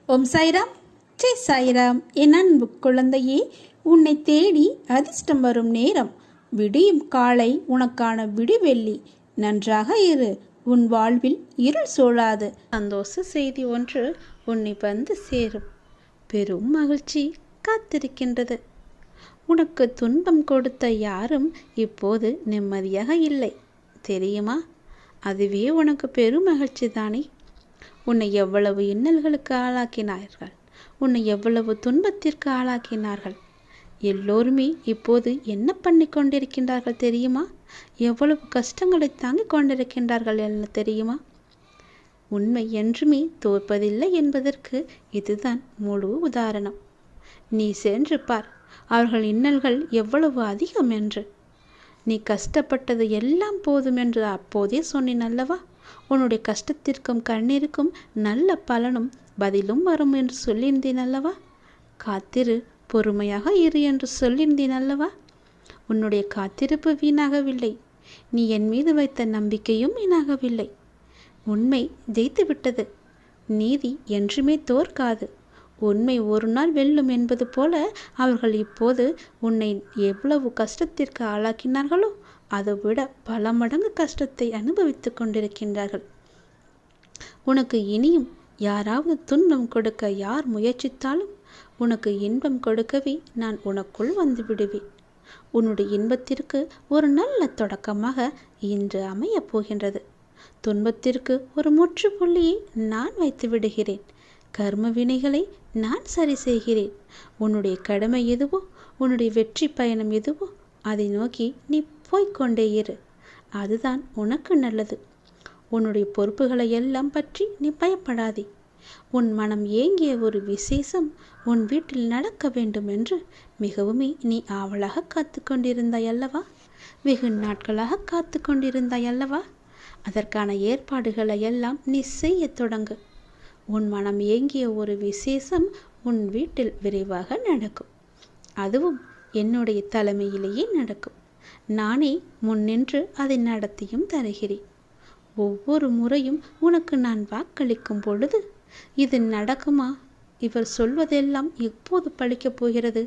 ஓம் சாய்ராம், ஜெய் சாய்ராம். என் அன்பு குழந்தையே, உன்னை தேடி அதிர்ஷ்டம் வரும் நேரம். விடியும் காலை உனக்கான விடிவெள்ளி. நன்றாக இரு, உன் வாழ்வில் இருள் சூழாது. சந்தோஷ செய்தி ஒன்று உன்னை வந்து சேரும். பெரும் மகிழ்ச்சி காத்திருக்கின்றது. உனக்கு துன்பம் கொடுத்த யாரும் இப்போது நிம்மதியாக இல்லை, தெரியுமா? அதுவே உனக்கு பெரும் மகிழ்ச்சி தானே. உன்னை எவ்வளவு இன்னல்களுக்கு ஆளாக்கினார்கள், உன்னை எவ்வளவு துன்பத்திற்கு ஆளாக்கினார்கள். எல்லோருமே இப்போது என்ன பண்ணி கொண்டிருக்கின்றார்கள் தெரியுமா? எவ்வளவு கஷ்டங்களை தாங்கிக் கொண்டிருக்கின்றார்கள் என்ன தெரியுமா? உண்மை என்றுமே தோற்பதில்லை என்பதற்கு இதுதான் முழு உதாரணம். நீ சென்று பார், அவர்கள் இன்னல்கள் எவ்வளவு அதிகம் என்று. நீ கஷ்டப்பட்டது எல்லாம் போதும் என்று அப்போதே சொன்னேன் அல்லவா? உன்னுடைய கஷ்டத்திற்கும் கண்ணீருக்கும் நல்ல பலனும் பதிலும் வரும் என்று சொல்லியிருந்தேன் அல்லவா? காத்திரு, பொறுமையாக இரு என்று சொல்லியிருந்தேன் அல்லவா? உன்னுடைய காத்திருப்பு வீணாகவில்லை. நீ என் மீது வைத்த நம்பிக்கையும் வீணாகவில்லை. உண்மை ஜெயித்து விட்டது. நீதி என்றுமே தோற்காது. உண்மை ஒரு நாள் வெல்லும் என்பது போல அவர்கள் இப்போது உன்னை எவ்வளவு கஷ்டத்திற்கு ஆளாக்கினார்களோ அதை விட பல மடங்கு கஷ்டத்தை அனுபவித்து கொண்டிருக்கின்றார்கள். உனக்கு இனியும் யாராவது துன்பம் கொடுக்க யார் முயற்சித்தாலும் உனக்கு இன்பம் கொடுக்கவே நான் உனக்குள் வந்து விடுவேன். உன்னுடைய இன்பத்திற்கு ஒரு நல்ல தொடக்கமாக இன்று அமையப் போகின்றது. துன்பத்திற்கு ஒரு முற்றுப்புள்ளியை நான் வைத்து விடுகிறேன். கர்ம வினைகளை நான் சரி செய்கிறேன். உன்னுடைய கடமை எதுவோ, உன்னுடைய வெற்றி பயணம் எதுவோ அதை நோக்கி நீ போய்கொண்டே இரு. அதுதான் உனக்கு நல்லது. உன்னுடைய பொறுப்புகளை எல்லாம் பற்றி நீ பயப்படாதே. உன் மனம் ஏங்கிய ஒரு விசேஷம் உன் வீட்டில் நடக்க வேண்டும் என்று மிகவுமே நீ ஆவலாக காத்து கொண்டிருந்தாய் அல்லவா? வெகு நாட்களாக காத்து கொண்டிருந்தாய் அல்லவா? அதற்கான ஏற்பாடுகளை எல்லாம் நீ செய்ய தொடங்கு. உன் மனம் ஏங்கிய ஒரு விசேஷம் உன் வீட்டில் விரைவாக நடக்கும். அதுவும் என்னுடைய தலைமையிலேயே நடக்கும். நானே முன்னின்று அதை நடத்தியும் தருகிறேன். ஒவ்வொரு முறையும் உனக்கு நான் வாக்களிக்கும் பொழுது இது நடக்குமா, இவர் சொல்வதெல்லாம் எப்போது பழிக்கப் போகிறது,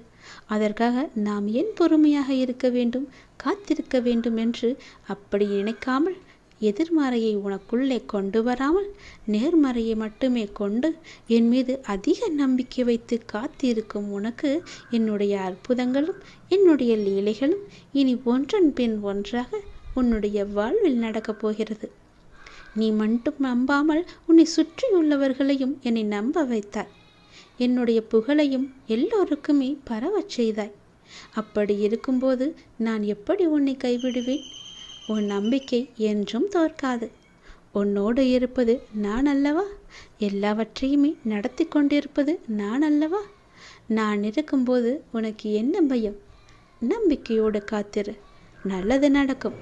அதற்காக நாம் ஏன் பொறுமையாக இருக்க வேண்டும், காத்திருக்க வேண்டும் என்று அப்படி நினைக்காமல், எதிர்மறையை உனக்குள்ளே கொண்டு வராமல் நேர்மறையை மட்டுமே கொண்டு என் மீது அதிக நம்பிக்கை வைத்து காத்திருக்கும் உனக்கு என்னுடைய அற்புதங்களும் என்னுடைய லீலைகளும் இனி ஒன்றன் பின் ஒன்றாக உன்னுடைய வாழ்வில் நடக்கப் போகிறது. நீ மட்டும் நம்பாமல் உன்னை சுற்றியுள்ளவர்களையும் என்னை நம்ப வைத்தாய். என்னுடைய புகழையும் எல்லோருக்குமே பரவச் செய்தாய். அப்படி இருக்கும்போது நான் எப்படி உன்னை கைவிடுவேன்? உன் நம்பிக்கை என்றும் தோற்காது. உன்னோடு இருப்பது நான் அல்லவா? எல்லாவற்றையுமே நடத்தி கொண்டிருப்பது நான் அல்லவா? நான் இருக்கும்போது உனக்கு என்ன பயம்? நம்பிக்கையோடு காத்திரு, நல்லது நடக்கும்.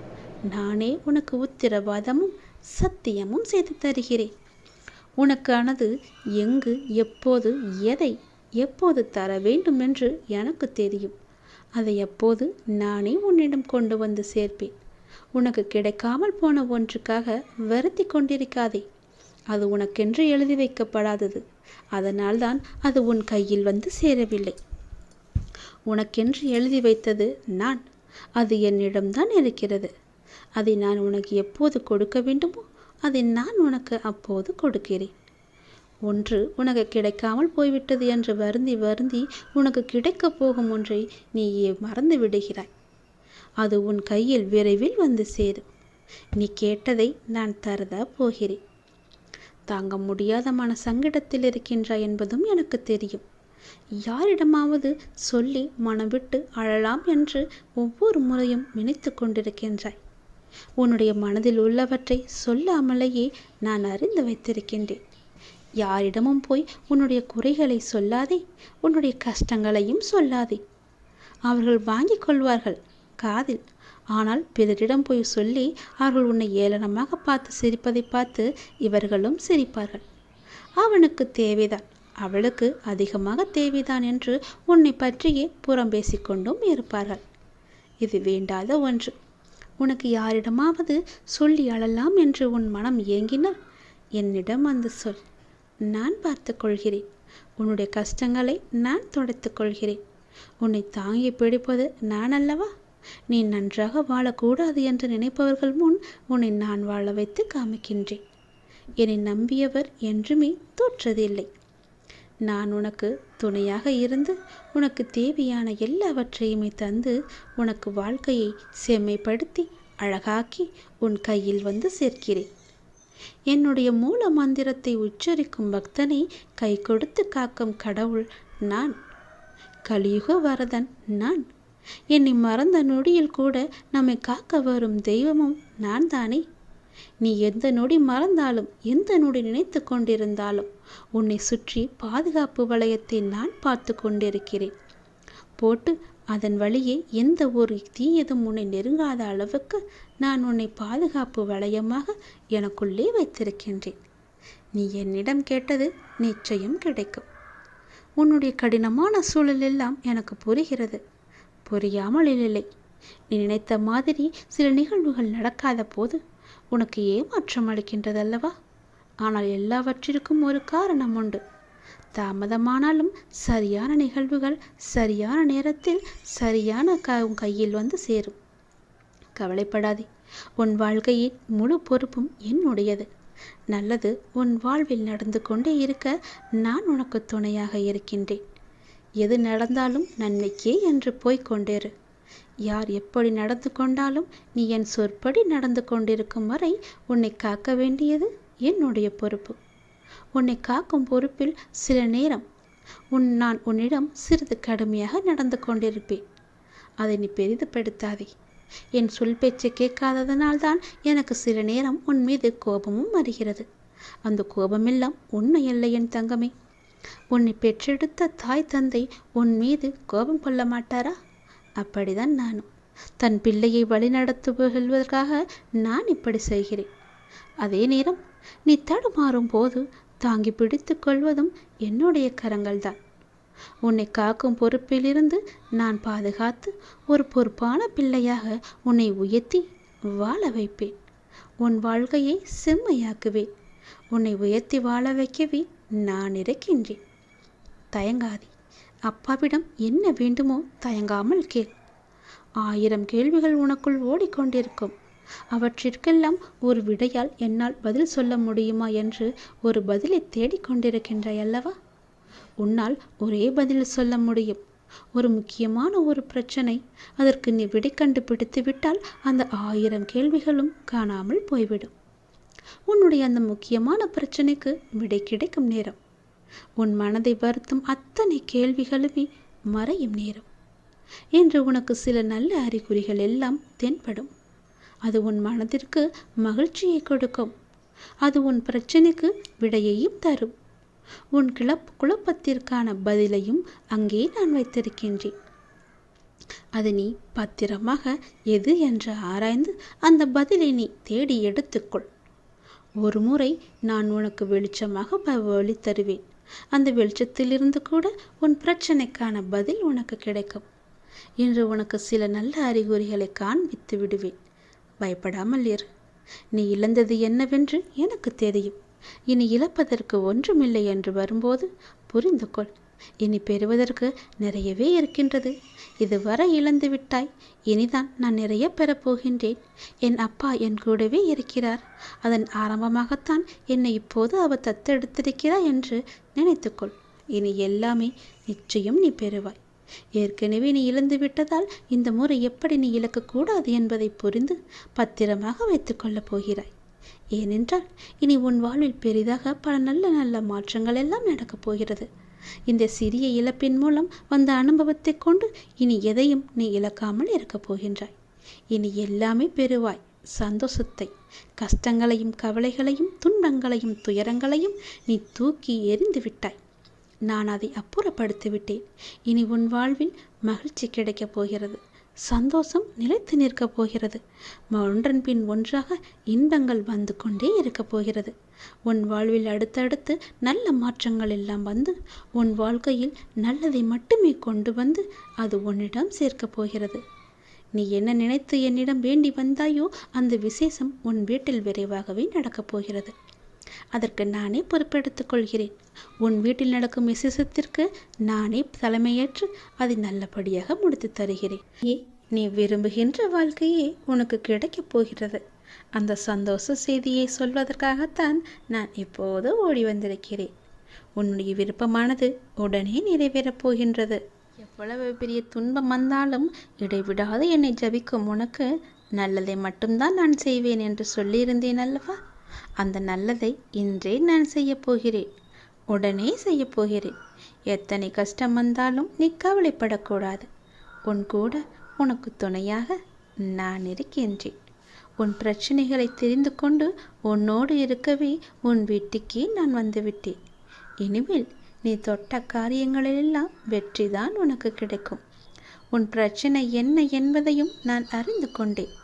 நானே உனக்கு உத்திரவாதமும் சத்தியமும் செய்து தருகிறேன். உனக்கானது எங்கு, எப்போது, எதை எப்போது தர வேண்டும் என்று எனக்கு தெரியும். அதை எப்போது நானே உன்னிடம் கொண்டு வந்து சேர்ப்பேன். உனக்கு கிடைக்காமல் போன ஒன்றுக்காக வருத்தி கொண்டிருக்காதே. அது உனக்கென்று எழுதி வைக்கப்படாதது. அதனால்தான் அது உன் கையில் வந்து சேரவில்லை. உனக்கென்று எழுதி வைத்தது நான். அது என்னிடம்தான் இருக்கிறது. அதை நான் உனக்கு எப்போது கொடுக்க வேண்டுமோ அதை நான் உனக்கு அப்போது கொடுக்கிறேன். ஒன்று உனக்கு கிடைக்காமல் போய்விட்டது என்று வருந்தி வருந்தி உனக்கு கிடைக்கப் போகும் ஒன்றை நீ மறந்து விடுகிறாய். அது உன் கையில் விரைவில் வந்து சேரும். நீ கேட்டதை நான் தரதா போகிறேன். தாங்க முடியாத மன சங்கடத்தில் இருக்கின்றாய் என்பதும் எனக்கு தெரியும். யாரிடமாவது சொல்லி மனம் விட்டு அழலாம் என்று ஒவ்வொரு முறையும் நினைத்து கொண்டிருக்கின்றாய். உன்னுடைய மனதில் உள்ளவற்றை சொல்லாமலேயே நான் அறிந்து வைத்திருக்கின்றேன். யாரிடமும் போய் உன்னுடைய குறைகளை சொல்லாதே, உன்னுடைய கஷ்டங்களையும் சொல்லாதே. அவர்கள் வாங்கிக் கொள்வார்கள் காதில். ஆனால் பிறரிடம் போய் சொல்லி அவர்கள் உன்னை ஏளனமாக பார்த்து சிரிப்பதை பார்த்து இவர்களும் சிரிப்பார்கள். அவனுக்கு தேவைதான், அவளுக்கு அதிகமாக தேவைதான் என்று உன்னை பற்றியே புறம் பேசிக்கொண்டும் இருப்பார்கள். இது வேண்டாத ஒன்று. உனக்கு யாரிடமாவது சொல்லி அழலாம் என்று உன் மனம் ஏங்கினால் என்னிடம் வந்து சொல். நான் பார்த்து கொள்கிறேன். உன்னுடைய கஷ்டங்களை நான் துடைத்துக் கொள்கிறேன். உன்னை தாங்கி பிடிப்பது நான் அல்லவா? நீ நன்றாக வாழக்கூடாது என்று நினைப்பவர்கள் முன் உன்னை நான் வாழ வைத்து காமிக்கின்றேன். என்னை நம்பியவர் என்றுமே தோற்றதில்லை. நான் உனக்கு துணையாக இருந்து உனக்கு தேவையான எல்லாவற்றையுமே தந்து உனக்கு வாழ்க்கையை செம்மைப்படுத்தி அழகாக்கி உன் கையில் வந்து சேர்க்கிறேன். என்னுடைய மூல மந்திரத்தை உச்சரிக்கும் பக்தனை கை கொடுத்து காக்கும் கடவுள் நான். கலியுக வரதன் நான். என்னை மறந்த நொடியில் கூட நம்மை காக்க வரும் தெய்வமும் நான் தானே. நீ எந்த நொடி மறந்தாலும் எந்த நொடி நினைத்து கொண்டிருந்தாலும் உன்னை சுற்றி பாதுகாப்பு வளையத்தை நான் பார்த்து கொண்டிருக்கிறேன். போட்டு அதன் வழியே எந்த ஒரு தீயதும் உன்னை நெருங்காத அளவுக்கு நான் உன்னை பாதுகாப்பு வளையமாக எனக்குள்ளே வைத்திருக்கின்றேன். நீ என்னிடம் கேட்டது நிச்சயம் கிடைக்கும். உன்னுடைய கடினமான சூழல் எல்லாம் எனக்கு புரிகிறது. புரியாமல் இல்லை. நீ நினைத்த மாதிரி சில நிகழ்வுகள் நடக்காத போது உனக்கு ஏமாற்றம் அளிக்கின்றதல்லவா? ஆனால் எல்லாவற்றிற்கும் ஒரு காரணம் உண்டு. தாமதமானாலும் சரியான நிகழ்வுகள் சரியான நேரத்தில் சரியான கையில் வந்து சேரும். கவலைப்படாதே. உன் வாழ்க்கையின் முழு பொறுப்பும் என்னுடையது. நல்லது உன் வாழ்வில் நடந்து கொண்டே இருக்க நான் உனக்கு துணையாக இருக்கின்றேன். எது நடந்தாலும் நன்மைக்கே என்று போய்கொண்டேரு. யார் எப்படி நடந்து கொண்டாலும் நீ என் சொற்படி நடந்து கொண்டிருக்கும் வரை உன்னை காக்க வேண்டியது என்னுடைய பொறுப்பு. உன்னை காக்கும் பொறுப்பில் சில நேரம் நான் உன்னிடம் சிறிது கடுமையாக நடந்து கொண்டிருப்பேன். அதை நீ பெரிதுபடுத்தாதே. என் சொல் பேச்சை கேட்காததனால்தான் எனக்கு சில நேரம் உன் மீது கோபமும் வருகிறது. அந்த கோபமெல்லாம் உண்மையல்ல என் தங்கமே. உன்னை பெற்றெடுத்த தாய் தந்தை உன் மீது கோபம் கொள்ள மாட்டாரா? அப்படிதான் நானும். தன் பிள்ளையை வழிநடத்துவதற்காக நான் இப்படி செய்கிறேன். அதே நேரம் நீ தடுமாறும் போது தாங்கி பிடித்து கொள்வதும் என்னுடைய கரங்கள்தான். உன்னை காக்கும் பொறுப்பிலிருந்து நான் பாதுகாத்து ஒரு பொறுப்பான பிள்ளையாக உன்னை உயர்த்தி வாழ வைப்பேன். உன் வாழ்க்கையை செம்மையாக்குவேன். உன்னை உயர்த்தி வாழ வைக்கவே நான் இருக்கின்றேன். தயங்காதே. அப்பாவிடம் என்ன வேண்டுமோ தயங்காமல் கேள். 1000 கேள்விகள் உனக்குள் ஓடிக்கொண்டிருக்கும். அவற்றிற்கெல்லாம் ஒரு விடையால் என்னால் பதில் சொல்ல முடியுமா என்று ஒரு பதிலை தேடிக்கொண்டிருக்கின்றாய் அல்லவா? உன்னால் ஒரே பதில் சொல்ல முடியும். ஒரு முக்கியமான ஒரு பிரச்சனை, அதற்கு நீ விடை கண்டுபிடித்து விட்டால் அந்த 1000 கேள்விகளும் காணாமல் போய்விடும். உன்னுடைய அந்த முக்கியமான பிரச்சனைக்கு விடை கிடைக்கும் நேரம், உன் மனதை வருத்தும் அத்தனை கேள்விகளுமே மறையும் நேரம் என்று உனக்கு சில நல்ல அறிகுறிகள் எல்லாம் தென்படும். அது உன் மனதிற்கு மகிழ்ச்சியை கொடுக்கும். அது உன் பிரச்சனைக்கு விடையையும் தரும். உன் குழப்பத்திற்கான பதிலையும் அங்கே நான் வைத்திருக்கின்றேன். அது நீ பத்திரமாக எது என்று ஆராய்ந்து அந்த பதிலை நீ தேடி எடுத்துக்கொள். ஒரு முறை நான் உனக்கு வெளிச்சமாக வழி தருவேன். அந்த வெளிச்சத்திலிருந்து கூட உன் பிரச்சனைக்கான பதில் உனக்கு கிடைக்கும். இன்று உனக்கு சில நல்ல அறிகுறிகளை காண்பித்து விடுவேன். பயப்படாமல் இரு. நீ இழந்தது என்னவென்று எனக்கு தெரியும். இனி இழப்பதற்கு ஒன்றுமில்லை என்று வரும்போது புரிந்து கொள். இனி பெறுவதற்கு நிறையவே இருக்கின்றது. இதுவரை இழந்து விட்டாய். இனிதான் நான் நிறைய பெறப்போகின்றேன். என் அப்பா என் கூடவே இருக்கிறார். அதன் ஆரம்பமாகத்தான் என்னை இப்போது அவர் தத்தெடுத்திருக்கிறார் என்று நினைத்துக்கொள். இனி எல்லாமே நிச்சயம் நீ பெறுவாய். ஏற்கனவே நீ இழந்து விட்டதால் இந்த முறை எப்படி நீ இழக்கக்கூடாது என்பதை புரிந்து பத்திரமாக வைத்துக் கொள்ளப் போகிறாய். ஏனென்றால் இனி உன் வாழ்வில் பெரிதாக பல நல்ல நல்ல மாற்றங்கள் எல்லாம் நடக்கப் போகிறது. இந்த சிறிய இழப்பின் மூலம் வந்த அனுபவத்தை கொண்டு இனி எதையும் நீ இழக்காமல் இருக்கப் போகின்றாய். இனி எல்லாமே பெறுவாய். சந்தோஷத்தை, கஷ்டங்களையும் கவலைகளையும் துன்பங்களையும் துயரங்களையும் நீ தூக்கி எறிந்து விட்டாய். நான் அதை அப்புறப்படுத்தி விட்டேன். இனி உன் வாழ்வில் மகிழ்ச்சி கிடைக்கப் போகிறது. சந்தோஷம் நிலைத்து நிற்கப் போகிறது. ஒன்றன் பின் ஒன்றாக இன்பங்கள் வந்து கொண்டே இருக்கப் போகிறது. உன் வாழ்வில் அடுத்தடுத்து நல்ல மாற்றங்கள் எல்லாம் வந்து உன் வாழ்க்கையில் நல்லதை மட்டுமே கொண்டு வந்து அது உன்னிடம் சேர்க்கப் போகிறது. நீ என்ன நினைத்து என்னிடம் வேண்டி வந்தாயோ அந்த விசேஷம் உன் வீட்டில் விரைவாகவே நடக்கப் போகிறது. அதற்கு நானே பொறுப்பெடுத்துக் கொள்கிறேன். உன் வீட்டில் நடக்கும் விசேஷத்திற்கு நானே தலைமையேற்று அதை நல்லபடியாக முடித்து தருகிறேன். நீ விரும்புகின்ற வாழ்க்கையே உனக்கு கிடைக்கப் போகிறது. அந்த சந்தோஷ செய்தியை சொல்வதற்காகத்தான் நான் இப்போது ஓடி வந்திருக்கிறேன். உன்னுடைய விருப்பமானது உடனே நிறைவேறப் போகின்றது. எவ்வளவு பெரிய துன்பம் வந்தாலும் இடைவிடாது என்னை ஜபிக்கும் உனக்கு நல்லதை மட்டும்தான் நான் செய்வேன் என்று சொல்லியிருந்தேன் அல்லவா? அந்த நல்லதை இன்றே நான் செய்யப் போகிறேன். உடனே செய்யப் போகிறேன். எத்தனை கஷ்டம் வந்தாலும் நீ கவலைப்படக்கூடாது. உன் கூட உனக்கு துணையாக நான் இருக்கின்றேன். உன் பிரச்சனைகளை தெரிந்து கொண்டு உன்னோடு இருக்கவே உன் வீட்டுக்கே நான் வந்துவிட்டேன். இனிமேல் நீ தொட்ட காரியங்களிலெல்லாம் வெற்றிதான் உனக்கு கிடைக்கும். உன் பிரச்சனை என்ன என்பதையும் நான் அறிந்து கொண்டேன்.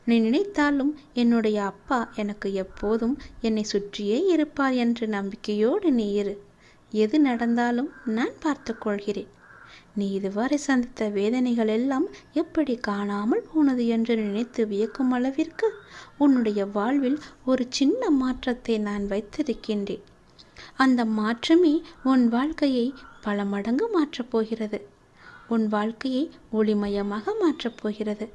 நீ நினைத்தாலும் என்னுடைய அப்பா எனக்கு எப்போதும் என்னை சுற்றியே இருப்பார் என்ற நம்பிக்கையோடு நீ இரு. எது நடந்தாலும் நான் பார்த்து கொள்கிறேன். நீ இதுவரை சந்தித்த வேதனைகள் எல்லாம் எப்படி காணாமல் போனது என்று நினைத்து வியக்கும் அளவிற்கு உன்னுடைய வாழ்வில் ஒரு சின்ன மாற்றத்தை நான் வைத்திருக்கின்றேன். அந்த மாற்றமே உன் வாழ்க்கையை பல மடங்கு மாற்றப் போகிறது. உன் வாழ்க்கையை ஒளிமயமாக மாற்றப் போகிறது.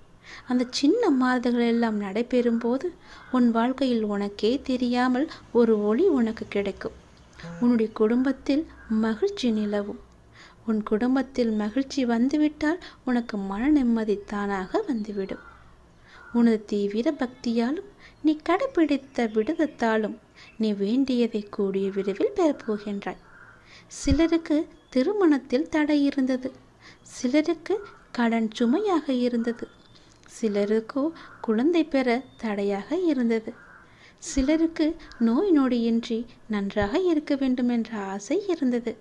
அந்த சின்ன மாறுதல்கள் எல்லாம் நடைபெறும் போது உன் வாழ்க்கையில் உனக்கே தெரியாமல் ஒரு ஒளி உனக்கு கிடைக்கும். உன்னுடைய குடும்பத்தில் மகிழ்ச்சி நிலவும். உன் குடும்பத்தில் மகிழ்ச்சி வந்துவிட்டால் உனக்கு மன நிம்மதி தானாக வந்துவிடும். உனது தீவிர பக்தியாலும் நீ கடைபிடித்த விடுதத்தாலும் நீ வேண்டியதை கூடிய விரைவில் பெறப்போகின்றாய். சிலருக்கு திருமணத்தில் தடை இருந்தது. சிலருக்கு கடன் சுமையாக இருந்தது. சிலருக்கோ குழந்தை பெற தடையாக இருந்தது. சிலருக்கு நோய் நொடியின்றி நன்றாக இருக்க வேண்டும் என்ற ஆசை இருந்தது.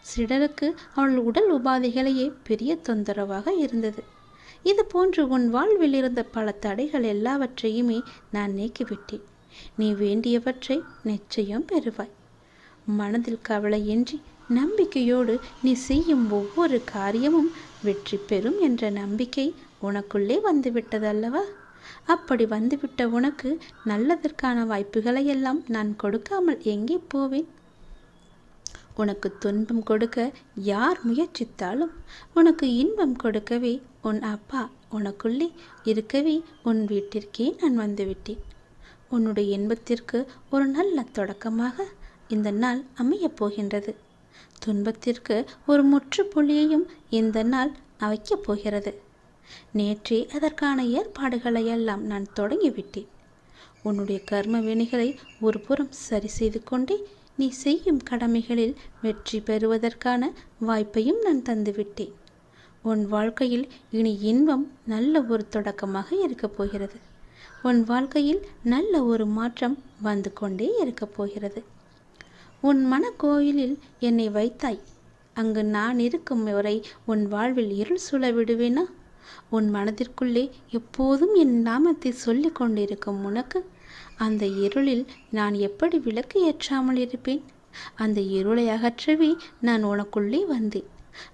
சிலருக்கு அவள் உடல் உபாதைகளையே பெரிய தொந்தரவாக இருந்தது. இது போன்று உன் வாழ்வில் இருந்த பல தடைகள் எல்லாவற்றையுமே நான் நீக்கிவிட்டேன். நீ வேண்டியவற்றை நிச்சயம் பெறுவாய். மனதில் கவலையின்றி நம்பிக்கையோடு நீ செய்யும் ஒவ்வொரு காரியமும் வெற்றி பெறும் என்ற நம்பிக்கை உனக்குள்ளே வந்துவிட்டதல்லவா? அப்படி வந்துவிட்ட உனக்கு நல்லதற்கான வாய்ப்புகளை எல்லாம் நான் கொடுக்காமல் எங்கே போவேன்? உனக்கு துன்பம் கொடுக்க யார் முயற்சித்தாலும் உனக்கு இன்பம் கொடுக்கவே உன் அப்பா உனக்குள்ளே இருக்கவே உன் வீட்டிற்கே நான் வந்துவிட்டேன். உன்னுடைய இன்பத்திற்கு ஒரு நல்ல தொடக்கமாக இந்த நாள் அமையப் போகின்றது. துன்பத்திற்கு ஒரு முற்றுப்புள்ளியையும் இந்த நாள் வைக்கப் போகிறது. நேற்றே அதற்கான ஏற்பாடுகளை எல்லாம் நான் தொடங்கிவிட்டேன். உன்னுடைய கர்ம வினைகளை ஒரு புறம் சரி செய்து கொண்டே நீ செய்யும் கடமைகளில் வெற்றி பெறுவதற்கான வாய்ப்பையும் நான் தந்துவிட்டேன். உன் வாழ்க்கையில் இனி இன்பம் நல்ல ஒரு தொடக்கமாக இருக்கப் போகிறது. உன் வாழ்க்கையில் நல்ல ஒரு மாற்றம் வந்து கொண்டே இருக்கப் போகிறது. உன் மனக்கோயிலில் என்னை வைத்தாய். அங்கு நான் இருக்கும் வரை உன் வாழ்வில் இருள் சூழ விடுவேனா? உன் மனதிற்குள்ளே எப்போதும் என் நாமத்தை சொல்லிக் கொண்டிருக்கும் உனக்கு அந்த இருளில் நான் எப்படி விளக்கு ஏற்றாமல் இருப்பேன்? அந்த இருளை அகற்றவே நான் உனக்குள்ளே வந்தேன்.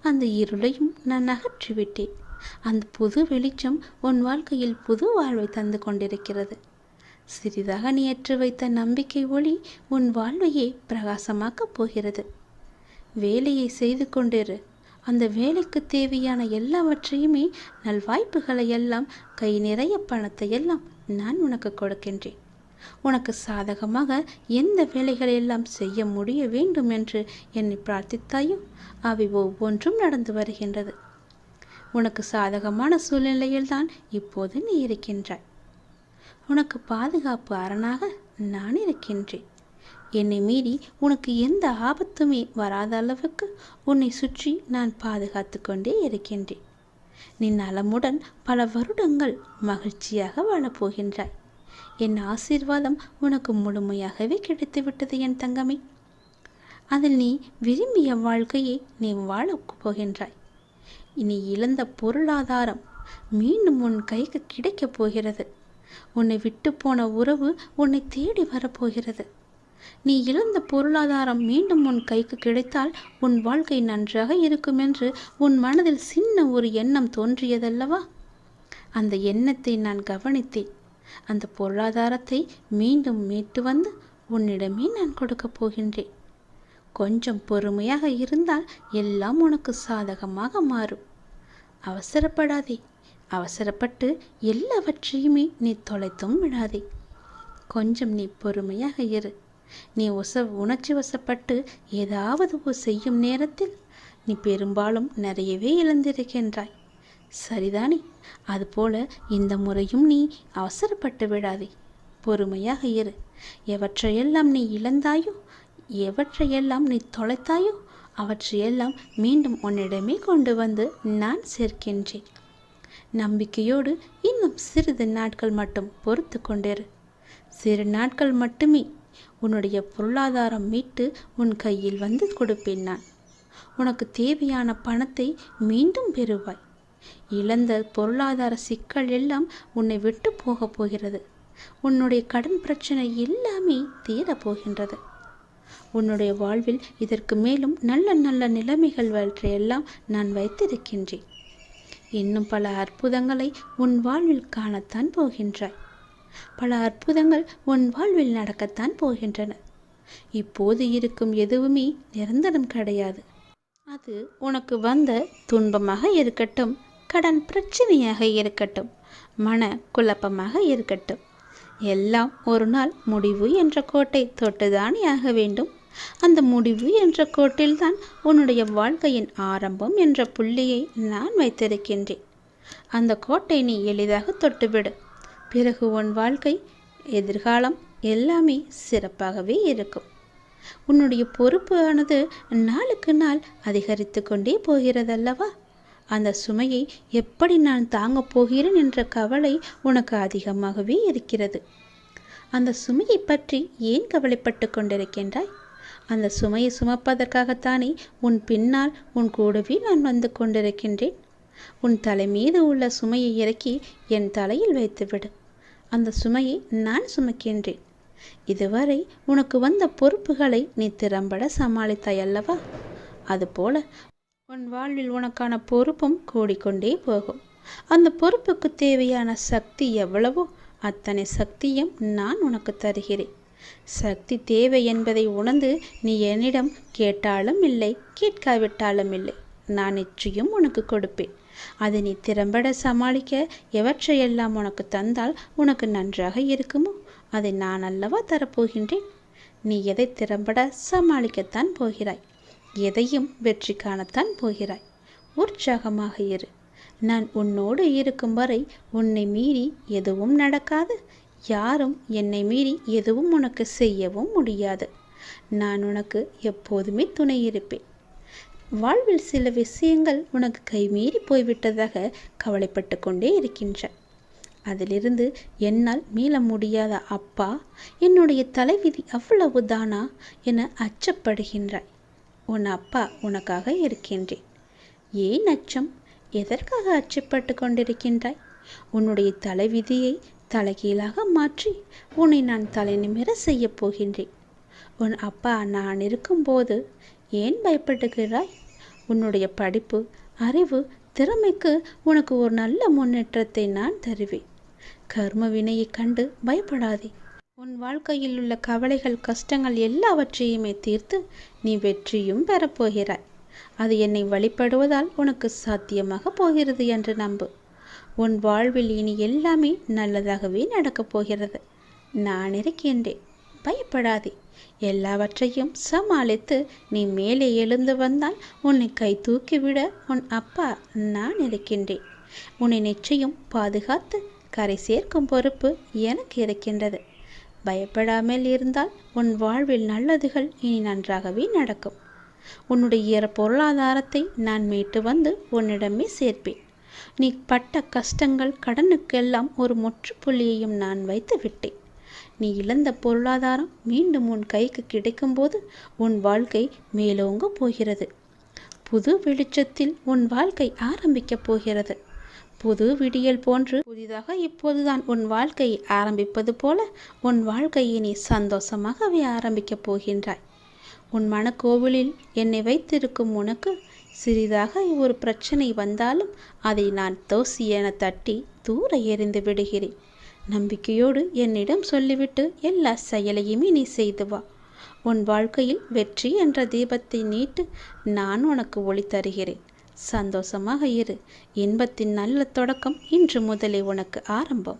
அந்த இருளையும் நான் அகற்றிவிட்டேன். அந்த புது வெளிச்சம் உன் வாழ்க்கையில் புது வாழ்வை தந்து கொண்டிருக்கிறது. சிறிதாக நீ ஏற்றி வைத்த நம்பிக்கை ஒளி உன் வாழ்வையே பிரகாசமாக்கப் போகிறது. வேலையை செய்து கொண்டிரு. அந்த வேலைக்கு தேவையான எல்லாவற்றையுமே நல்வாய்ப்புகளை எல்லாம் கை நிறைய பணத்தை எல்லாம் நான் உனக்கு கொடுக்கின்றேன். உனக்கு சாதகமாக எந்த வேலைகளை எல்லாம் செய்ய முடிய வேண்டும் என்று என்னை பிரார்த்தித்தாயோ அவை ஒவ்வொன்றும் நடந்து வருகின்றது. உனக்கு சாதகமான சூழ்நிலையில்தான் இப்போது நீ இருக்கின்றாய். உனக்கு பாதுகாப்பு அரணாக நான் இருக்கின்றேன். என்னை மீறி உனக்கு எந்த ஆபத்துமே வராத அளவுக்கு உன்னை சுற்றி நான் பாதுகாத்து கொண்டே இருக்கின்றேன். நீ நலமுடன் பல வருடங்கள் மகிழ்ச்சியாக வாழப்போகின்றாய். என் ஆசீர்வாதம் உனக்கு முழுமையாகவே கிடைத்துவிட்டது என் தங்கமே. அதில் நீ விரும்பிய வாழ்க்கையை நீ வாழப் போகின்றாய். நீ இழந்த பொருளாதாரம் மீண்டும் உன் கைக்கு கிடைக்கப் போகிறது. உன்னை விட்டு போன உறவு உன்னை தேடி வரப்போகிறது. நீ இழந்த பொருளாதாரம் மீண்டும் உன் கைக்கு கிடைத்தால் உன் வாழ்க்கை நன்றாக இருக்கும் என்று உன் மனதில் சின்ன ஒரு எண்ணம் தோன்றியதல்லவா? அந்த எண்ணத்தை நான் கவனித்தேன். அந்த பொருளாதாரத்தை மீண்டும் மீட்டு வந்து உன்னிடமே நான் கொடுக்கப் போகின்றேன். கொஞ்சம் பொறுமையாக இருந்தால் எல்லாம் உனக்கு சாதகமாக மாறும். அவசரப்படாதே. அவசரப்பட்டு எல்லாவற்றையுமே நீ தொலைத்தும் விடாதே. கொஞ்சம் நீ பொறுமையாக இரு. நீ உணர்ச்சி வசப்பட்டு ஏதாவது செய்யும் நேரத்தில் நீ பெரும்பாலும் நிறையவே இழந்திருக்கின்றாய். சரிதானே? அதுபோல இந்த முறையும் நீ அவசரப்பட்டு விடாதே. பொறுமையாக இரு. எவற்றையெல்லாம் நீ இழந்தாயோ, எவற்றையெல்லாம் நீ தொலைத்தாயோ, அவற்றையெல்லாம் மீண்டும் உன்னிடமே கொண்டு வந்து நான் சேர்க்கின்றேன். நம்பிக்கையோடு இன்னும் சிறிது நாட்கள் மட்டும் பொறுத்து கொண்டிரு. சிறு நாட்கள் மட்டுமே உன்னுடைய பொருளாதாரம் மீட்டு உன் கையில் வந்து கொடுப்பேன் நான். உனக்கு தேவையான பணத்தை மீண்டும் பெறுவாய். இழந்த பொருளாதார சிக்கல் எல்லாம் உன்னை விட்டு போகப் போகிறது. உன்னுடைய கடன் பிரச்சனை எல்லாமே தீரப்போகின்றது. உன்னுடைய வாழ்வில் இதற்கு மேலும் நல்ல நல்ல நிலைமைகள் வற்றையெல்லாம் நான் வைத்திருக்கின்றேன். இன்னும் பல அற்புதங்களை உன் வாழ்வில் காணத்தான் போகின்றாய். பல அற்புதங்கள் உன் வாழ்வில் நடக்கத்தான் போகின்றன. இப்போது இருக்கும் எதுவுமே நிரந்தரம் கிடையாது. அது உனக்கு வந்த துன்பமாக இருக்கட்டும், கடன் பிரச்சனையாக இருக்கட்டும், மன குழப்பமாக இருக்கட்டும், எல்லாம் ஒரு நாள் முடிவு என்ற கோட்டை தொட்டுதானே ஆக வேண்டும். அந்த முடிவு என்ற கோட்டில்தான் உன்னுடைய வாழ்க்கையின் ஆரம்பம் என்ற புள்ளியை நான் வைத்திருக்கின்றேன். அந்த கோட்டை நீ எளிதாக தொட்டுவிடு. பிறகு உன் வாழ்க்கை, எதிர்காலம் எல்லாமே சிறப்பாகவே இருக்கும். உன்னுடைய பொறுப்பு ஆனது நாளுக்கு நாள் அதிகரித்து கொண்டே போகிறதல்லவா? அந்த சுமையை எப்படி நான் தாங்கப் போகிறேன் என்ற கவலை உனக்கு அதிகமாகவே இருக்கிறது. அந்த சுமையை பற்றி ஏன் கவலைப்பட்டு கொண்டிருக்கின்றாய்? அந்த சுமையை சுமப்பதற்காகத்தானே உன் பின்னால் உன் கூடவே நான் வந்து கொண்டிருக்கின்றேன். உன் தலை மீது உள்ள சுமையை இறக்கி என் தலையில் வைத்துவிடு. அந்த சுமையை நான் சுமக்கின்றேன். இதுவரை உனக்கு வந்த பொறுப்புகளை நீ திறம்பட சமாளித்தாயல்லவா? அதுபோல உன் வாழ்வில் உனக்கான பொறுப்பும் கூடிக்கொண்டே போகும். அந்த பொறுப்புக்கு தேவையான சக்தி எவ்வளவோ அத்தனை சக்தியும் நான் உனக்கு தருகிறேன். சக்தி தேவை என்பதை உணர்ந்து நீ என்னிடம் கேட்டாலும் இல்லை, கேட்காவிட்டாலும் இல்லை, நான் நிச்சயம் உனக்கு கொடுப்பேன். அதை நீ திறம்பட சமாளிக்க எவற்றையெல்லாம் உனக்கு தந்தால் உனக்கு நன்றாக இருக்குமோ அதை நான் அல்லவா தரப்போகின்றேன். நீ எதை திறம்பட சமாளிக்கத்தான் போகிறாய், எதையும் வெற்றி காணத்தான் போகிறாய். உற்சாகமாக இரு. நான் உன்னோடு இருக்கும் வரை உன்னை மீறி எதுவும் நடக்காது. யாரும் என்னை மீறி எதுவும் உனக்கு செய்யவும் முடியாது. நான் உனக்கு எப்போதுமே துணை இருப்பேன். வாழ்வில் சில விஷயங்கள் உனக்கு கைமீறி போய்விட்டதாக கவலைப்பட்டு கொண்டே இருக்கின்ற. அதிலிருந்து என்னால் மீள முடியாத அப்பா, என்னுடைய தலைவிதி அவ்வளவுதானா என அச்சப்படுகின்றாய். உன் அப்பா உனக்காக இருக்கின்றேன். ஏன் அச்சம்? எதற்காக அச்சப்பட்டு கொண்டிருக்கின்றாய்? உன்னுடைய தலைவிதியை தலைகீழாக மாற்றி உன்னை நான் தலை நிமிர செய்ய போகின்றேன். உன் அப்பா நான் இருக்கும்போது ஏன் பயப்படுகிறாய்? உன்னுடைய படிப்பு, அறிவு, திறமைக்கு உனக்கு ஒரு நல்ல முன்னேற்றத்தை நான் தருவேன். கர்ம வினையை கண்டு பயப்படாதே. உன் வாழ்க்கையில் உள்ள கவலைகள், கஷ்டங்கள் எல்லாவற்றையுமே தீர்த்து நீ வெற்றியும் பெறப்போகிறாய். அது என்னை வழிபடுவதால் உனக்கு சாத்தியமாக போகிறது என்று நம்பு. உன் வாழ்வில் இனி எல்லாமே நல்லதாகவே நடக்கப் போகிறது. நான் இருக்கின்றேன். பயப்படாதே. எல்லாவற்றையும் சமாளித்து நீ மேலே எழுந்து வந்தால் உன்னை கை தூக்கிவிட உன் அப்பா நான் இருக்கின்றேன். உன்னை நிச்சயம் பாதுகாத்து கரை சேர்க்கும் பொறுப்பு எனக்கு இருக்கின்றது. பயப்படாமல் இருந்தால் உன் வாழ்வில் நல்லதுகள் இனி நன்றாகவே நடக்கும். உன்னுடைய பொருளாதாரத்தை நான் மீட்டு வந்து உன்னிடமே சேர்ப்பேன். நீ பட்ட கஷ்டங்கள், கடனுக்கெல்லாம் ஒரு முற்றுப்புள்ளியையும் நான் வைத்து விட்டேன். நீ இழந்த பொருளாதாரம் மீண்டும் உன் கைக்கு கிடைக்கும்போது உன் வாழ்க்கை மேலோங்க போகிறது. புது வெளிச்சத்தில் உன் வாழ்க்கை ஆரம்பிக்கப் போகிறது. புது விடியல் போன்று புதிதாக இப்போதுதான் உன் வாழ்க்கையை ஆரம்பிப்பது போல உன் வாழ்க்கையை நீ சந்தோஷமாகவே ஆரம்பிக்கப் போகின்றாய். உன் மனக்கோவிலில் என்னை வைத்திருக்கும் உனக்கு சிறிதாக ஒரு பிரச்சனை வந்தாலும் அதை நான் தோசி என தட்டி தூர எறிந்து விடுகிறேன். நம்பிக்கையோடு என்னிடம் சொல்லிவிட்டு எல்லா செயலையுமே நீ செய்து வா. உன் வாழ்க்கையில் வெற்றி என்ற தீபத்தை நீட்டு நான் உனக்கு ஒளி தருகிறேன். சந்தோஷமாக இரு. இன்பத்தின் நல்ல தொடக்கம் இன்று முதலே உனக்கு ஆரம்பம்.